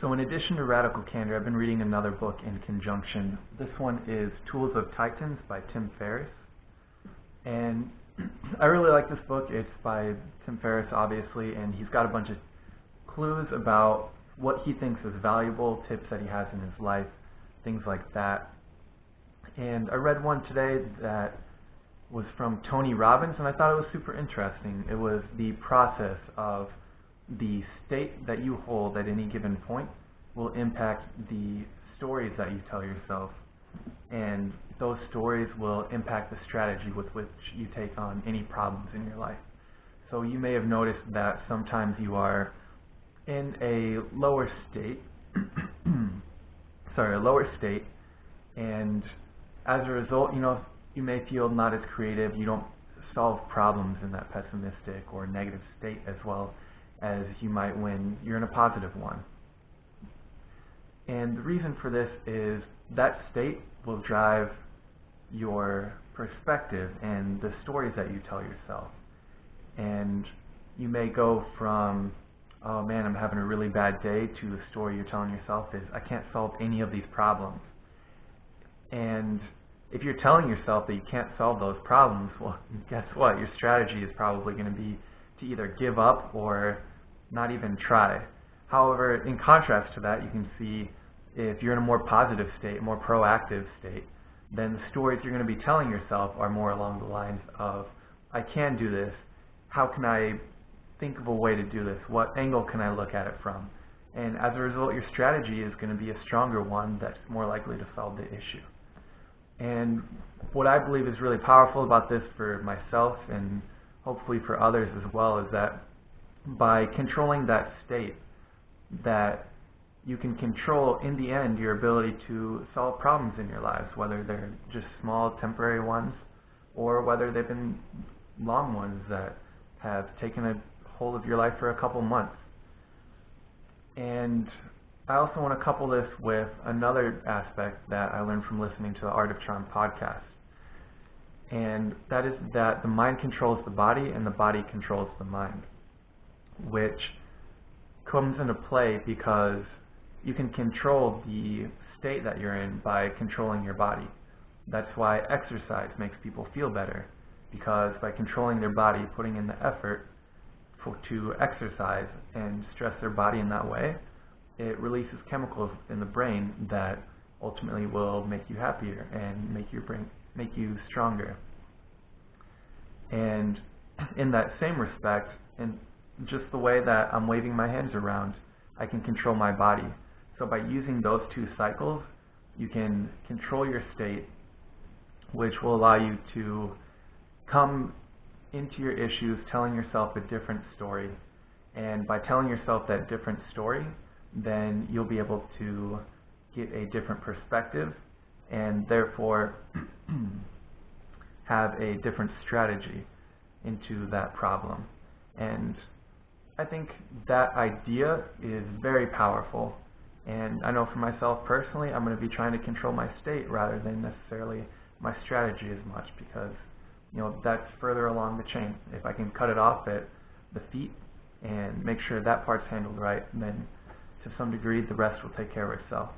So in addition to Radical Candor, I've been reading another book in conjunction. This one is Tools of Titans by Tim Ferriss. And I really like this book. It's by Tim Ferriss, obviously, and he's got a bunch of clues about what he thinks is valuable, tips that he has in his life, things like that. And I read one today that was from Tony Robbins, and I thought it was super interesting. It was the process of the state that you hold at any given point will impact the stories that you tell yourself, and those stories will impact the strategy with which you take on any problems in your life. So you may have noticed that sometimes you are in a lower state, and as a result, you may feel not as creative. You don't solve problems in that pessimistic or negative state as well as you might when you're in a positive one. And the reason for this is that state will drive your perspective and the stories that you tell yourself. And you may go from, oh man, I'm having a really bad day, to the story you're telling yourself is, I can't solve any of these problems. And if you're telling yourself that you can't solve those problems, well, guess what? Your strategy is probably going to be to either give up or not even try. However, in contrast to that, you can see if you're in a more positive state, a more proactive state, then the stories you're going to be telling yourself are more along the lines of, I can do this. How can I think of a way to do this? What angle can I look at it from? And as a result, your strategy is going to be a stronger one that's more likely to solve the issue. And what I believe is really powerful about this for myself and hopefully for others as well is that by controlling that state, that you can control in the end your ability to solve problems in your lives, whether they're just small temporary ones or whether they've been long ones that have taken a hold of your life for a couple months. And I also want to couple this with another aspect that I learned from listening to the Art of Charm podcast. And that is that the mind controls the body and the body controls the mind, which comes into play because you can control the state that you're in by controlling your body. That's why exercise makes people feel better, because by controlling their body, putting in the effort to exercise and stress their body in that way, it releases chemicals in the brain that ultimately will make you happier and make you stronger. And in that same respect, in just the way that I'm waving my hands around, I can control my body. So by using those two cycles, you can control your state, which will allow you to come into your issues telling yourself a different story. And by telling yourself that different story, then you'll be able to get a different perspective and therefore have a different strategy into that problem. And I think that idea is very powerful. And I know for myself personally, I'm going to be trying to control my state rather than necessarily my strategy as much, because that's further along the chain. If I can cut it off at the feet and make sure that part's handled right, then to some degree the rest will take care of itself.